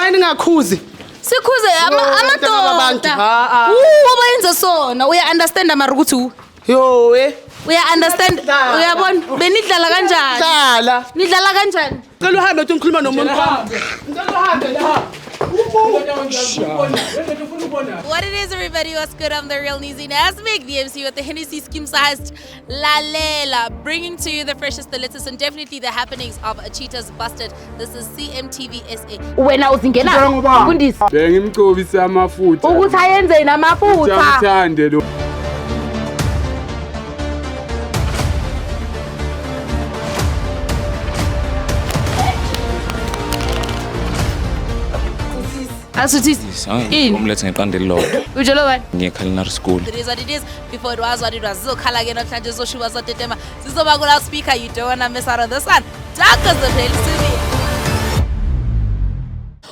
Why ngakhuzi? Sikhuze amadoda. Uyenza sona. Uya understand amara ukuthi Yo uya understand. Uyabona benidlala kanjani? Dlala. Nidlala kanjani? Ngicela uhambe uthi ngikhuluma nomuntu wami. Ngicela uhambe la. What it is, everybody? What's good? I'm the real Nizi Nasmik, the MC with the Hennessy scheme sized Lalela, bringing to you the freshest, the latest, and definitely the happenings of Cheetahs Busted. This is CMTV SA. Wena uzingena ufundisa bengimcobisa amafutha ukuthi ayenze namafutha. Uthande lo Asutisi. Umlethe ngeqanda elilodwa. Ujolo bani? Ngiye-culinary school. It is what it is. Before it was what it was. Zizokhala ke namhlanje zoshuba zotetema. Sizoba ku speaker. You don't wanna miss out on this one. Dark as the pale.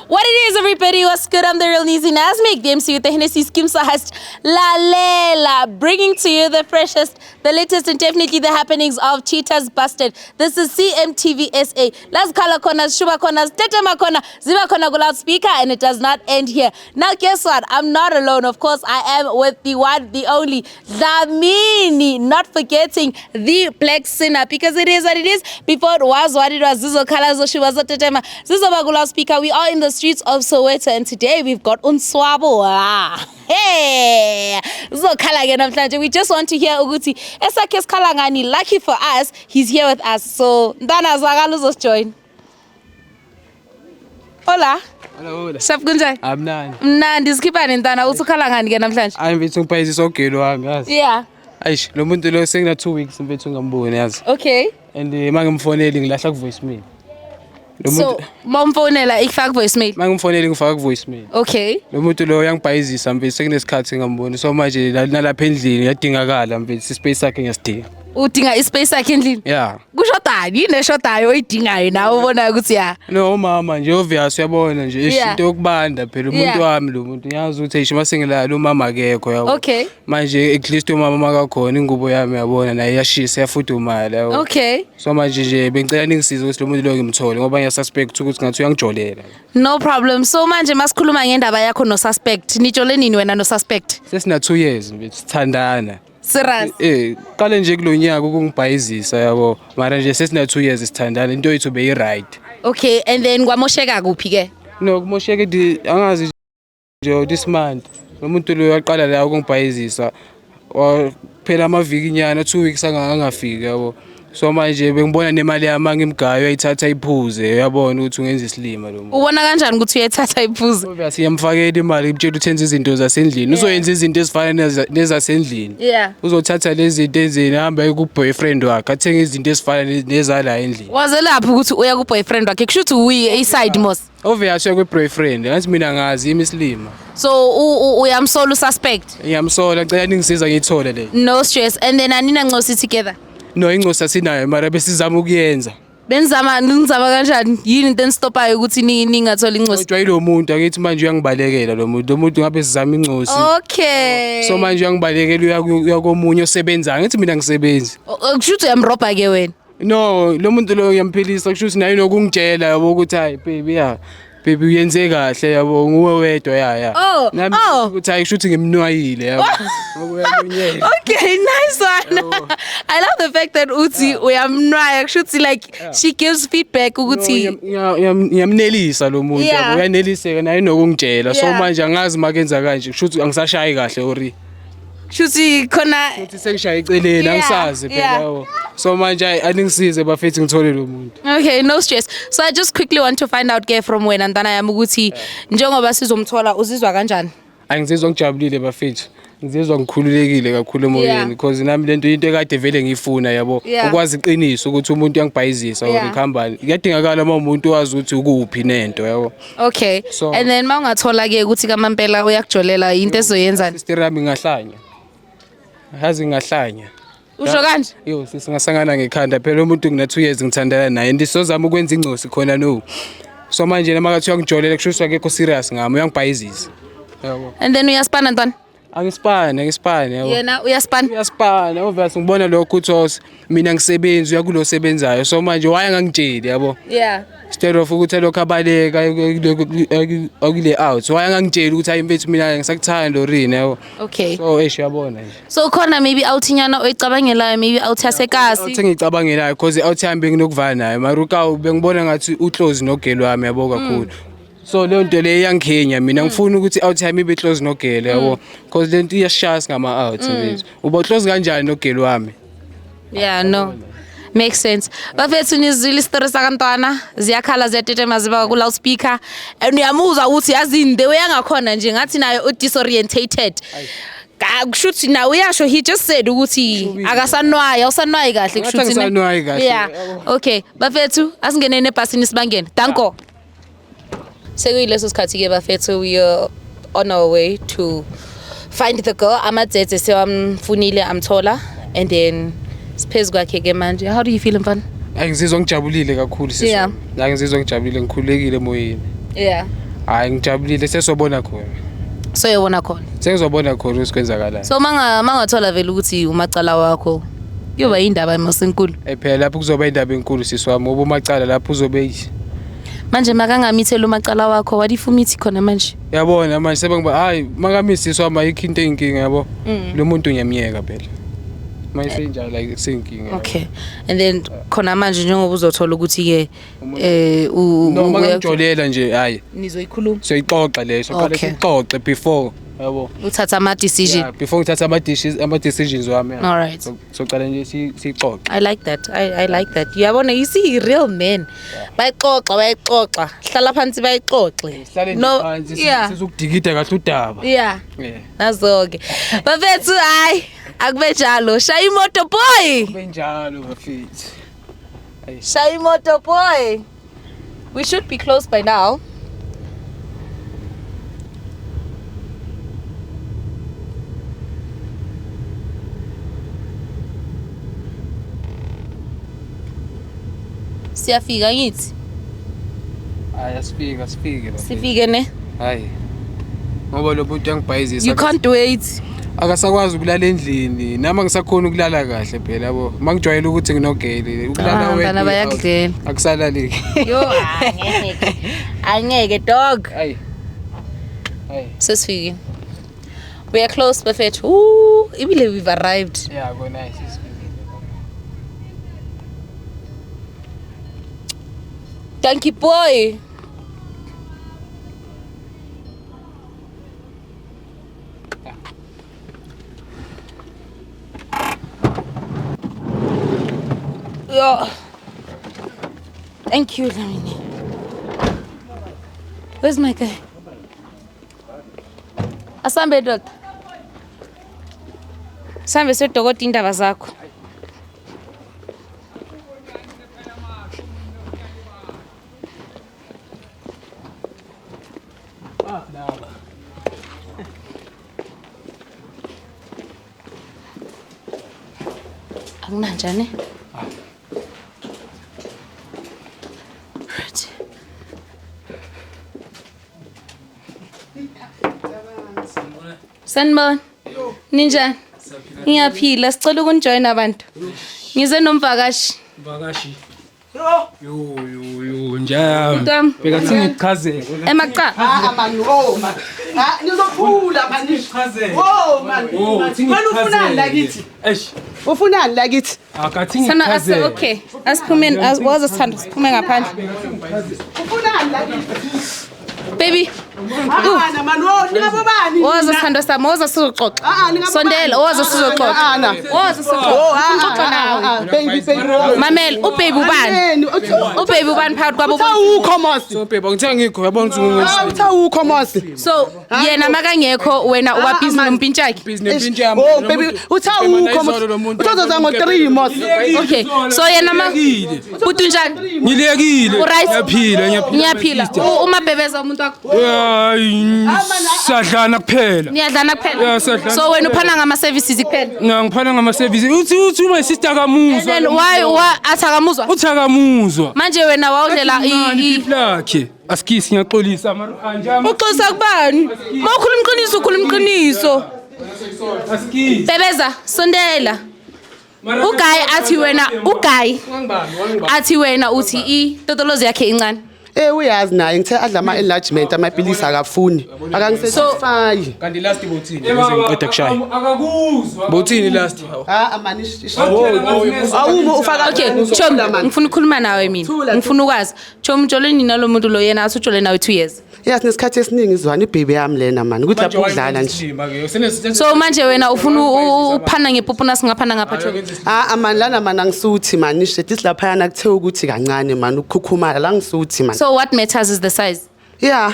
What it is, everybody? What's good? I'm the real Nizi Nasmik, the MC with the Hennessy scheme sized Lalela, bringing to you the freshest, the latest, and definitely the happenings of Cheetahs Busted. This is CMTV SA. Let's call corners, Shuba corners, Tetema corner, Ziba corner, go loudspeaker, and it does not end here. Now, guess what? I'm not alone. Of course, I am with the one, the only, Dlamini, not forgetting the Black Sinner, because it is what it is. Before it was what it was. Zizo Kala, Zoshuba, Zotetema, Zizo Bagu loudspeaker. We are in the streets of Soweto, and today we've got Unswabo. Hey, we just want to hear Uguti. Esakes Kalangani, lucky for us, he's here with us. So, Dana Zagaluzos join. Hola. Hello. Sabgunjai. I'm none. Nandi skipper and Dana also Kalangani namhlanje. I'm between places okay lo angazi. Yeah. Aish, lo muntu lo sengina 2 weeks mbethu ngamboni yazi. Okay. And mangimfonela ngilahla ku voicemail. So, momfonela ikufaka voicemail. Mangimfonela ngifaka ku voicemail. Okay. Lo muntu lo uyangibhayizisa mfethu sekunesikhathi ngamboni. So manje nalapha endlini yadingakala mfethu space sakhe ngiyasidinga. Udinga ispace sakhe endlini? Yeah. Kushodani yini eshodayo oyidingayo nawe ubona ukuthi ya. No mama nje obvious uyabona nje into yokubanda phela umuntu wami lo muntu ngiyazi ukuthi hey masengilala lo mama akekho yabo. Okay. Manje at least umama makakhona ingubo yami yabona naye yashisa yafudumala yabo. Okay. So manje nje bengicela ningisize ukuthi lo muntu lo ngimthole ngoba ngiyasuspect ukuthi ngathi uyangijolela. No problem. So manje masikhuluma ngendaba yakho no suspect. Nijole nini wena no suspect? Sesina 2 years mfethu sithandana. Serious? Qale nje kulonyaka ukungibhayizisa yabo. Mara nje sesina 2 years sithandana into yethu beyi right. Okay, and then kwamosheka kuphi ke? No, kumosheke angazi nje this month. Umuntu lo yaqala la ukungibhayizisa. Waphela amaviki nyana 2 weeks angafiki yabo. So manje bengibona nemali yami ngimgayo ayithatha iphuze uyabona ukuthi ungenza isilima lo muntu. Ubona kanjani ukuthi uyethatha iphuze? Obviously siyamfakela imali imtshela uthenza izinto zasendlini. Uzoyenza izinto ezifana nezasendlini. Yeah. Uzothatha lezi zinto ezini hamba ku boyfriend wakhe athenga izinto ezifana nezala endlini. Waze lapha ukuthi uya ku boyfriend wakhe kushuthi uyi a side mos. Obviously uya ku boyfriend ngathi mina ngazi imislima. So uyamsola suspect? Ngiyamsola ngicela ningisiza ngiyithole le. No stress, and then anina ncosi together. No ingosi asinayo mara besizama ukuyenza. Ningizama kanjani? Yini into enstopayo ukuthi ningathola incosi? Kodwa yilo muntu akithi manje uyangibalekela lo muntu. Lo muntu ngabe sizama incosi. Okay. So manje uyangibalekela uyakomunye osebenza. Ngithi mina ngisebenzi. Kushuthi uyamroba ke wena. No, lo muntu lo ngiyamphilisa kushuthi naye nokungitshela yabo ukuthi hayi baby baby uyenze kahle yabo nguwe wedwa ya. Nami ukuthi hayi kushuthi ngimnwayile yabo. Ngokuyamnyela. Okay, nice one. I love the fact that uthi uyamnwaya kushuthi like she gives feedback ukuthi ngiyamnelisa lo muntu yabo uyaneliseka naye nokungitshela. So manje angazi makenza kanje kushuthi angisashayi kahle ori. Shuthi khona uthi sengishaya eceleni angisazi phela yabo. So manje aningisize bafethi ngithole lo muntu. Okay, no stress. So I just quickly want to find out ke from wena ntana yami ukuthi njengoba sizomthola uzizwa kanjani? Angizizwa ngijabulile bafethi. Ngizizwa ngikhululekile kakhulu emoyeni because nami lento into ekade vele ngifuna yabo ukwazi iqiniso ukuthi umuntu uyangibhayizisa or ikhambani. Kuyadingakala uma umuntu wazi ukuthi ukuphi nento yabo. Okay. And then mawungathola ke ukuthi kaMampela uyakujolela into ezoyenzani? Sister yami ngahlanya. Hazi ngahlanya. Usho kanje? Yo singasangana ngekhanda phela umuntu ngina 2 years ngithandana naye ndisozama ukwenza ingcosi khona no. So manje nama ngathi uyangijolela kushuthi akekho serious ngami uyangibhayizisa. Yabo. And then uyaspana ntwana? Angispani yabo. Yena uyaspana. Uyaspana obviously ngibona lokho uthi mina ngisebenzi uyakulo sebenzayo so manje waya ngangitsheli yabo. Yeah. Instead of ukuthi lokho abaleka akule out waya ngangitsheli ukuthi hayi mfethu mina ngisakuthanda Lorina yabo. Okay. So uyabona nje. So khona maybe outhinyana oyicabangelayo maybe out yasekasi. Uthi ngicabangelayo because out yami nginokuvala nayo maruka bengibona ngathi uclose nogelo wami yabo kakhulu. So le nto le yangikhenya mina ngifuna ukuthi out yami ibe close nogelo yabo because le nto iyashaya ngama out mfethu. Uba close kanjani nogelo wami? Yeah, no. Makes sense. Bafethu nizwile story sakantwana ziyakhala ziyatetema ziba ku loudspeaker and uyamuzwa ukuthi yazini the way angakhona nje ngathi nayo disorientated. Kushuthi na uyasho he just said ukuthi akasanwaya usanwayi kahle kushuthi ne. Yeah. Okay. Bafethu asingenene ebhasini sibangene. Danko. Sekuyileso sikhathi ke bafethu we are on our way to find the girl. Amadzetse sewamfunile amthola and then siphezulu kwakhe ke manje. How do you feel mfana? Ngizizwa ngijabulile kakhulu sisi. Yeah. Ngizizwa ngijabulile ngikhulekile emoyeni. Yeah. Hayi ngijabulile sesobona khona. So yabona khona. Sengizobona khona usikwenzakala. So mangathola vele ukuthi umacala wakho kuyoba indaba emasenkulu. Phela lapho kuzoba indaba enkulu sisi wami ngoba umacala lapho uzobe manje makangamithela umacala wakho wadifumithi khona manje. Yabona manje sebengiba hayi makamisi siswa ayikho into enkinga yabo. Lo muntu ngiyamiyeka phela. Manje senjalo like senkinga. Okay. And then khona manje njengoba uzothola ukuthi ke noma ngijolela nje hayi nizoyikhuluma. Soyixoxa leso qale sixoxe before yabo. Uthatha ama decision. Yeah, before ngithatha ama decisions wami. All right. So qale nje sixoxe. I like that. I like that. Uyabona you see real men. Bayixoxa. Hlala phansi bayixoxe. No, yeah. Sizokudikida kahle udaba. Yeah. Nazo-ke. Bafethu hayi akube njalo. Shaya imoto boy. Kube njalo bafethu. Shaya imoto boy. We should be close by now. Siyafika ngithi. Hayi sifike. Sifike ne? Hayi. Ngoba lo muntu angibhayizisa. You can't wait. Akasakwazi ukulala endlini. Nama ngisakhona ukulala kahle phela yabo. Mangijwayele ukuthi nginogele. Ukulala wena bayakudlela. Akusalaleki. Yo angeke dog. Hayi. Sesifike. We are close bafethu. Ooh, ibile we've arrived. Yeah, go nice. Thank you boy. Yo. Thank you, Lamini. Where's my guy? Asambe doctor. Sambe sedokotela indaba zakho. Anginanjani? Right. Sanibona. Ninjani? Ngiyaphila sicela ukunijoyina abantu. Ngize nomvakashi. Mvakashi. Yo njani? Beka singichazele. Emacha. Man, man. Nizophula man. Man. Wena ufunani la kithi? Ufunani la kithi? Akathi Sana ngichazele. okay. Asiphumeni wazi sithanda siphume ngaphandle. Ufunani la kithi? Baby. Man, ningabobani? Wazi sithanda sami wazi sizoxoxa. Sondela wazi sizoxoxa. Wazi sizoxoxa nawe. Baby. Mamela ubaby ubani? Ubaby ubani phakathi kwabo bonke? Awukho mosi. So babe ngithenga ngikho yabona ukuthi Awukho mosi. So yena makangekho wena uba busy nompintshi wakhe. business impintshi yami. Oh baby, awukho mosi. Uthoza ngo3 mosi. Okay. So yena uthi njani? Ngilekile. Ngiyaphila. Ngiyaphila. Umabhebeza umuntu wakho. Hayi sadlana kuphela. Niyadlana kuphela. Yeah, sadlana. So wena uphana ngama services kuphela. Ngiphana ngama services. Uthi my sister kamuzwa. Then why athakamuzwa? Uthakamuzwa. Manje wena wawudlela lakhe. Asikisi ngiyaxolisa mara anjama. Uxolisa kubani? Mawukhuluma iqiniso ukhuluma iqiniso. Bebeza, sondela. Uguy athi wena, uguy. Athi wena uthi itotolozi yakhe incane. Uyazi naye ngithe adla ama-enlargement amapilisi akafuni akangisatisfy. Kanti last bothini bese ngiqeda kushaya. Akakuzwa. Bothini last? Awumo ufaka Okay, Chom, ngifuna ukukhuluma nawe mina. Ngifuna ukwazi. Chom joleni nalo muntu lo yena asujole nawe 2 years. Yes, nesikhathi esiningi izwana ibaby yami lena man ukuthi lapho udlala nje. So manje wena ufuna uphana ngepophuna singaphana ngapha Chom. Man lana man angisuthi man nishe dithi lapha yana kuthe ukuthi kancane man ukukhukhumala la ngisuthi man. So what matters is the size. Yeah.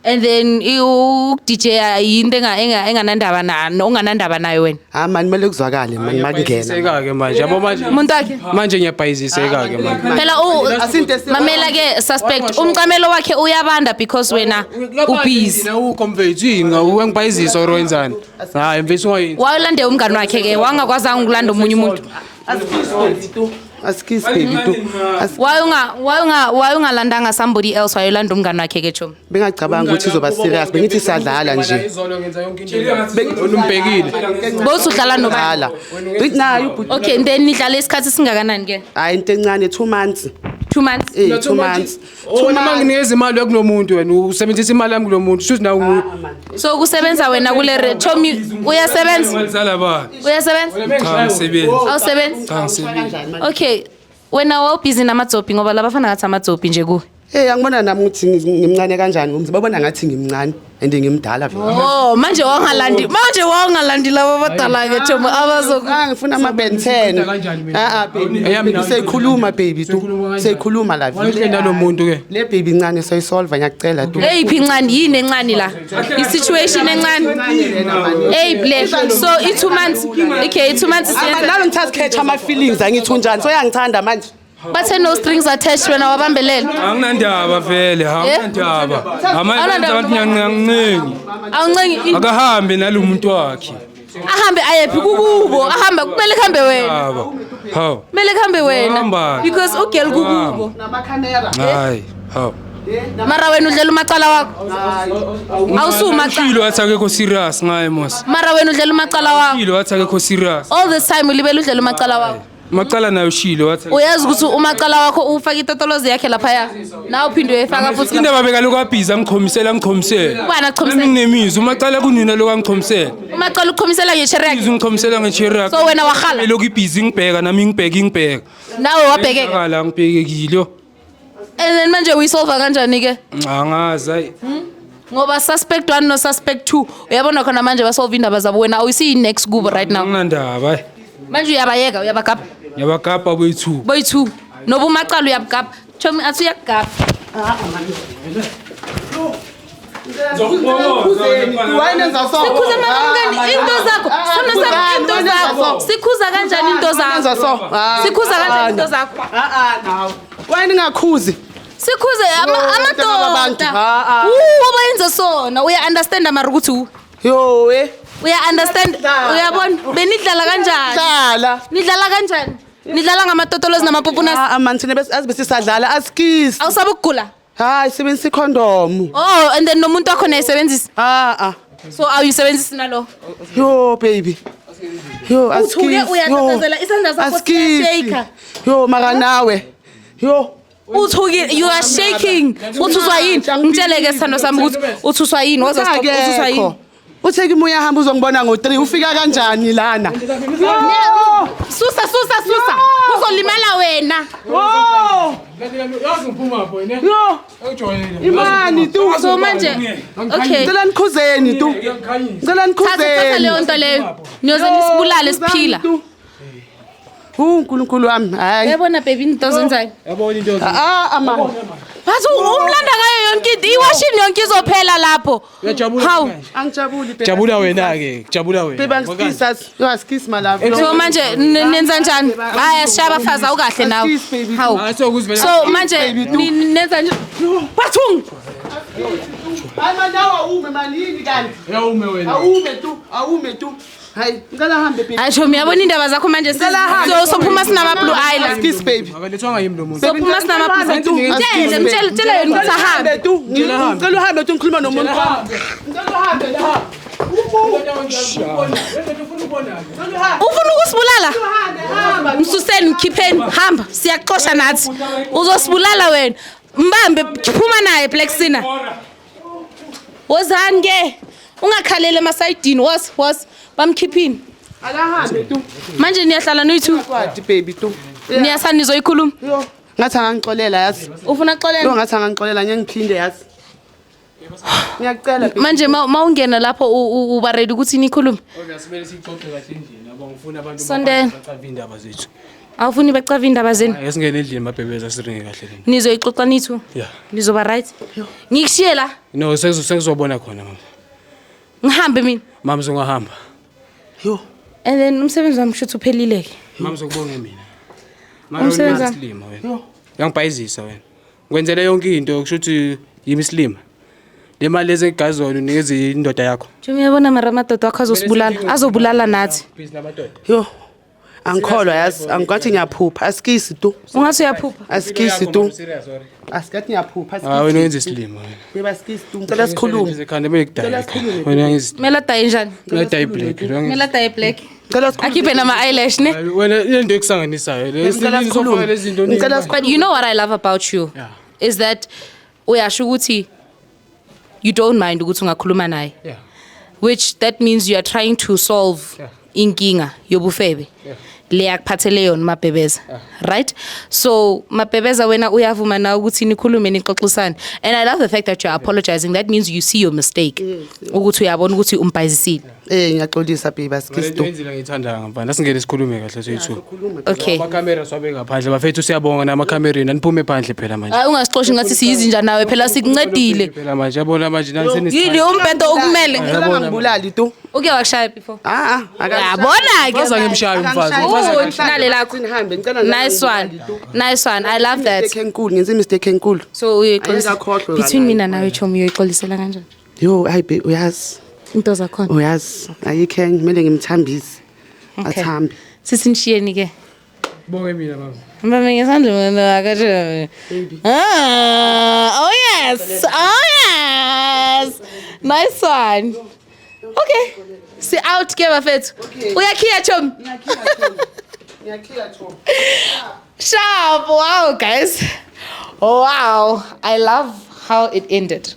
And then DJ yinto enganandaba nano unganandaba nayo wena. Man mele kuzwakale man makungena. Sekake manje yabo manje. Umuntu wakhe Manje ngiyabhayiziseka ke manje. phela mamela ke suspect umcamelo wakhe uyabanda because wena ubusy. Uconvey ngiyangibhayizisa or wenzani? Hayi mfethu ungayini. Wayolande umngani wakhe ke wangakwazanga ukulanda umunye umuntu. Askis baby tu. Wayungalandanga somebody else wayolanda umngani wakhe ke Chom. Bengacabanga ukuthi izoba serious bengithi sadlala nje. Umbhekile. Both udlala Dlala. Ngithi nayo Okay, then nidlala isikhathi singakanani ke? hayi into encane 2 months. 2 months. 2 months. Uma nginikeza imali yakulomuntu wena usebenzisa imali yami kulomuntu shuthi nawe So kusebenza wena kule Chom uyasebenza? Ngizala ba. Uyasebenza? Cha ngisebenza. Awusebenza? Cha ngisebenza. Okay. Wena wawubhizi namadzopi ngoba labafana ngathi amadzopi nje ku. Angibona nami ukuthi ngimncane kanjani ngizibabona ngathi ngimncane and ngimdala vele. Oh, manje wangalandi laba badala ke Chom abazoku. Ngifuna ama Ben 10. Baby. Seyikhuluma baby tu. Seyikhuluma la vele. Wayenda lo muntu ke. Le baby incane soyisolve ngiyacela tu. Eyiphi incane yini encane la? I-situation encane. Hey ble. So i2 months. Okay, i2 months siyenza. Nalo ngithatha catch ama feelings angithi unjani so uyangithanda manje. Bathe no strings attached wena wabambelela. Anginandaba vele, anginandaba. Amanye abantu nyancinci. Awuncengi Akahambe nalomuntu wakhe. ahambe ayephi kukubo ahamba kumele kuhambe wena. Hawu. Kumele kuhambe wena Hamba. because ugel kukubo. Namakhamera. Hayi, hawu. Mara wena udlela umacala wakho. Awusuma cha. Ushilo wathi akekho serious ngaye mos. Mara wena udlela umacala wakho. Ushilo wathi akekho serious. All this time ulibela udlela umacala wakho. Macala nayo ushilo wathi. Uyazi ukuthi umacala wakho ufaka itotolozi yakhe lapha ya. Na uphinde uyifaka futhi. Indaba bekaloku abhiza ngikhomisela. Ubani akhomisela? Nginemizwa umacala kunina lo kangikhomisela. Umacala ukhomisela ngecherry. Ngikhomisela ngecherry. So wena wakhala. Lokhu ibhizi ngibheka nami ngibheka. Nawe wabhekeka. Akala ngibhekekile. And then manje uyisolve kanjani ke? Angazi hayi. Ngoba suspect 1 no suspect 2 uyabona khona manje basolve indaba zabo wena awusi next kubo right now. Anginandaba hayi. Manje uyabagapa Yabagapa boyi2. boy2 noba umacala uyabagapa Chomi athi uyagapa. Sikhuza mangani into zakho sona into zakho sikhuza kanjani into zakho sikhuza kanjani into zakho Nawo wena ngakhuzi sikhuze amadoda uyenza sona uya understand amara ukuthi yo uya understand uyabona benidlala kanjani nidlala kanjani nidlala ngamatotolozi namapopuna man thina bese sadlala askis awusabe ukugula hayi sebenzisa condom and then nomuntu wakho nayisebenzisa so awuyisebenzisi nalo yo baby yo askis uyatatazela isandla sakho siyashake yo maka nawe yo uthuki you are shaking uthuswa yini ngitshele ke sithando sami ukuthi uthuswa yini waza stop uthuswa yini utheke imoya hamba uzongibona ngo3 ufika kanjani lana susa uzolimala wena yazi ngiphuma pho ne yo ejwayele imani tu so manje okay ngicela nikhuzeni tu ngicela nikhuzeni thatha leyo nto leyo niyoze nisibulale siphila uNkulunkulu wami hayi uyabona baby into zenzayo yabona into ama bathi umlanda ngayo yonke into iwashini yonke izophela lapho hawu angijabuli baby jabula wena ke jabula wena baby angikisas yo askis malava so manje nenza njani haya sishaba faza ukahle nawe hawu so manje nenza njani bathung hayi mandawa ume malini kanti yawume wena awume tu hayi ngicela hambe baby asho miyabona indaba zakho manje sophuma sinama blue island askis baby akalethwanga yimi lo muntu sophuma sinama blue mtshele yena ukuthi ahambe tu ngicela uhambe tu ngikhuluma nomuntu wami ngicela uhambe la Ufuna ukusibulala? Msuseni mkhipheni, hamba, siyaxosha nathi. Uzosibulala wena. Mbambe phuma naye Black Sina. Wozani ke? Ungakhalele emasayidini, was bamkhiphini. Akahambe tu. Manje niyahlala noyi2? Kwathi baby tu. Niyasani nizoyikhuluma? Yo, ngathi angangixolela yazi. Ufuna Yo kuxolela? ngathi angangixolela ngiyaphinde yazi. Ngiyacela baby. Manje mawungena lapho uba ready ukuthi nikhulume. Okumele sixoxe kahle endlini yabo ngifuna abantu Sondela. bacava indaba zethu. Awufuni bacava indaba zenu? Asingene endlini mabhebeza siringe kahle leni. Nizoyixoxa nithi? Yeah. Nizoba right? Ngikushiye la. No, sengizobona khona mama. Ngihambe mina. Mama uzongahamba. Yo. And then umsebenzi wami shothi uphelile ke. Mama uzokubonga mina. Umsebenzi wami. Muslima wena. Uyangibhayizisa wena. Ngikwenzele yonke into kushuthi yimislima. Le mali lezi egazona unikeze indoda yakho. Nje uyabona mara amadoda akho azosibulala, azobulala nathi. Peace namadoda. Yo. Angikholwa yazi, angikwathi ngiyaphupha, asikisi tu. Ungathi uyaphupha? Asikisi tu. Asikathi ngiyaphupha, Ah wena wenza isilima wena. Yeba asikisi tu. Ngicela sikhulume. Ekhanda mele kudala. Wena ngizidala. Mela dayi njani? Black. Mela dayi black. Ngicela sikhulume. Akhiphe nama eyelash ne? Wena into ekusanganisayo. Ngicela sikhulume. Ngicela But you know what I love about you? Yeah. Is that uyasho ukuthi you don't mind ukuthi ungakhuluma naye. Yeah. Which that means you are trying to solve inkinga yobufebe. Le yakuphathele yona mabhebeza. Right? So mabhebeza wena uyavuma na ukuthi nikhulume nixoxisane. And I love the fact that you're apologizing. That means you see your mistake. Ukuthi uyabona ukuthi umbhayizisile. ngiyaxolisa baby, asikisi tu. Wenzile ngithanda ngapha. Asingene sikhulume kahle soyithu. Okay. Ama-camera swabe ngaphandle bafethu siyabonga nama-camereni aniphume phandle phela manje. Hayi ungasixoshi ngathi siyizinja nawe phela sikuncedile. Phela manje yabona manje nani senis. Yini umbhedo okumele. Ngicela ngangibulali tu. Uke wakushaya before. Akashaya. Yabona ke. Waza ngimshaya umfazi. Oh, nale lakho. Nihambe ngicela Nice one. Nice one. I love that. Mistake enkulu, ngenze mistake enkulu. So uyixolisa. Ayikakhohlwa Between mina nawe Chomi uyixolisela kanjani? Yo, hayi baby, uyazi. Into zakhona. Uyazi, ayikho enye kumele ngimthambise. Athambe. Sisishiyeni ke. Bonge mina mama. Mama ngesandla mina akaje. Oh yes. Oh yes. Nice one. Okay. Si out ke bafethu. Uyakhiya Chomi. Ngiyakhiya Chomi. Sharp. Wow, guys. Wow. I love how it ended.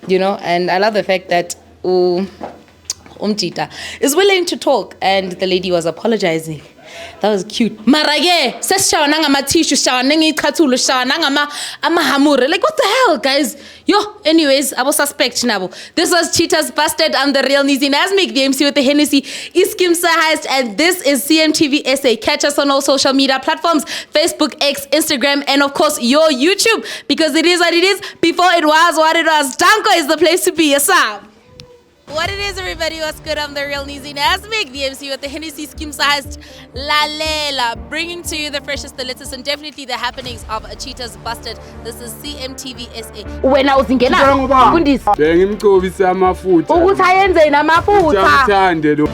You know, and I love the fact that Umtita is willing to talk and the lady was apologizing. That was cute. Marage, seshawa nangama tissue, shawa nangi ikhathulo, shawa nangama amahamure. Like what the hell, guys? Yo, anyways, abo suspect nabo. This was Cheetahs Busted. I'm the real Nizi Nazmik, the MC with the Hennessy, Iskimsa Heist, and this is CMTV SA. Catch us on all social media platforms, Facebook, X, Instagram, and of course your YouTube, because it is what it is. Before it was what it was. Danko is the place to be. Yes, sir. What it is, everybody, what's good? I'm the real Nizi Nazmik, the MC with the Hennessy Skimsa Heist, Lalela, bringing to you the freshest, the latest, and definitely the happenings of Cheetahs Busted. This is CMTV SA. Wena uzingena fundisa Bengimcobisa amafutha. ukuthi ayenze namafutha. Jamthande lo.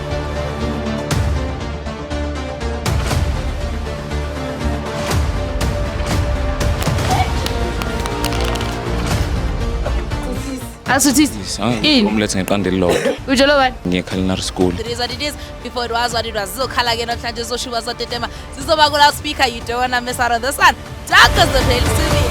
Asuthisi. In. Umlethe ngeqanda elilodwa. Ujolo bani? Ngiye culinary school. It is what it is. Before it was what it was. Zizokhala ke namhlanje zizoshuba zotetema. Zizoba ku loudspeaker. You don't wanna miss out on this one. Danko is the place to be.